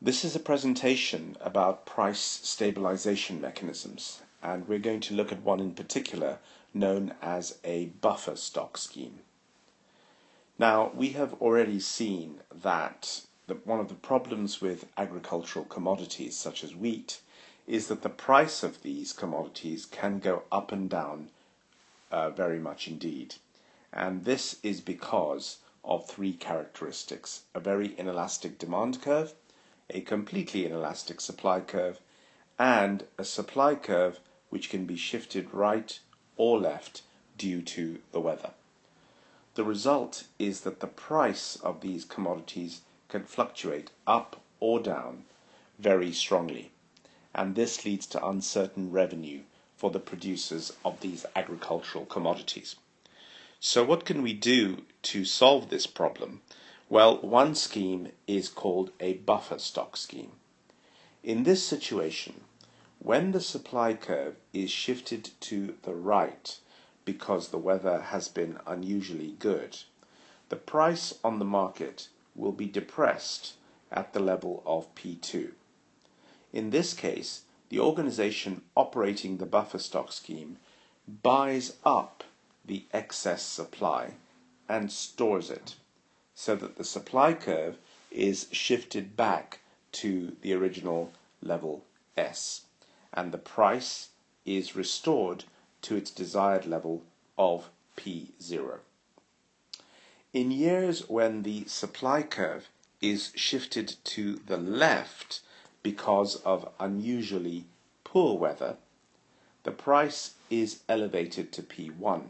This is a presentation about price stabilization mechanisms, and we're going to look at one in particular known as a buffer stock scheme. Now, we have already seen that one of the problems with agricultural commodities such as wheat is that the price of these commodities can go up and down very much indeed. And this is because of three characteristics: a very inelastic demand curve, a completely inelastic supply curve, and a supply curve which can be shifted right or left due to the weather. The result is that the price of these commodities can fluctuate up or down very strongly, and this leads to uncertain revenue for the producers of these agricultural commodities. So what can we do to solve this problem? Well, one scheme is called a buffer stock scheme. In this situation, when the supply curve is shifted to the right because the weather has been unusually good, the price on the market will be depressed at the level of P2. In this case, the organization operating the buffer stock scheme buys up the excess supply and stores it, so that the supply curve is shifted back to the original level S, and the price is restored to its desired level of P0. In years when the supply curve is shifted to the left because of unusually poor weather, the price is elevated to P1.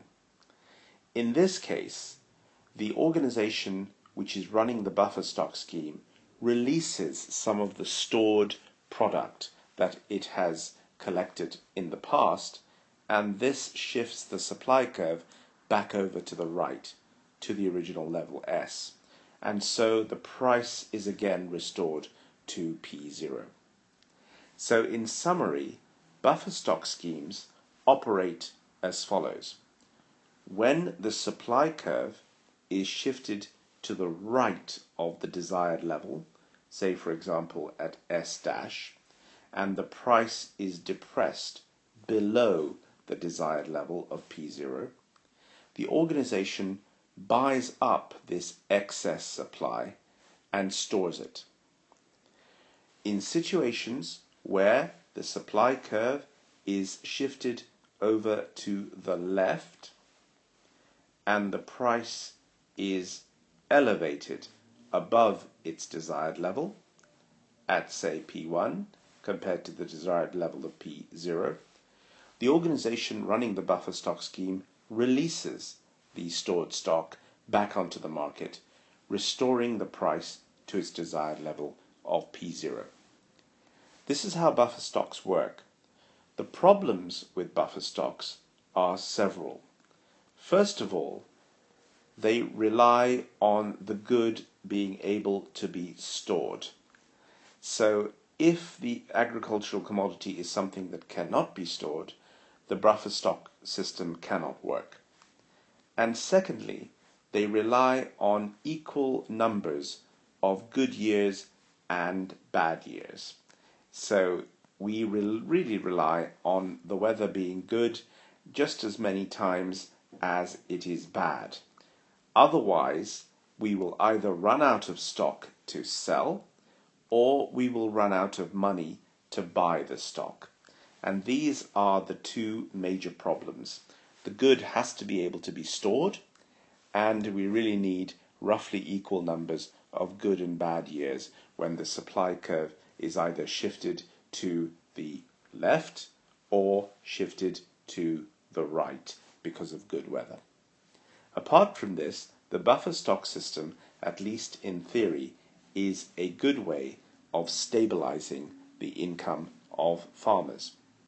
In this case, the organization which is running the buffer stock scheme releases some of the stored product that it has collected in the past, and this shifts the supply curve back over to the right, to the original level S, and so the price is again restored to P0. So in summary, buffer stock schemes operate as follows. When the supply curve is shifted to the right of the desired level, say for example at S dash, and the price is depressed below the desired level of P0, the organization buys up this excess supply and stores it. In situations where the supply curve is shifted over to the left and the price is elevated above its desired level at, say, P1 compared to the desired level of P0, the organization running the buffer stock scheme releases the stored stock back onto the market, restoring the price to its desired level of P0. This is how buffer stocks work. The problems with buffer stocks are several. First of all, they rely on the good being able to be stored. So if the agricultural commodity is something that cannot be stored, the buffer stock system cannot work. And secondly, they rely on equal numbers of good years and bad years. So we really rely on the weather being good just as many times as it is bad. Otherwise, we will either run out of stock to sell, or we will run out of money to buy the stock. And these are the two major problems. The good has to be able to be stored, and we really need roughly equal numbers of good and bad years when the supply curve is either shifted to the left or shifted to the right because of good weather. Apart from this, the buffer stock system, at least in theory, is a good way of stabilizing the income of farmers.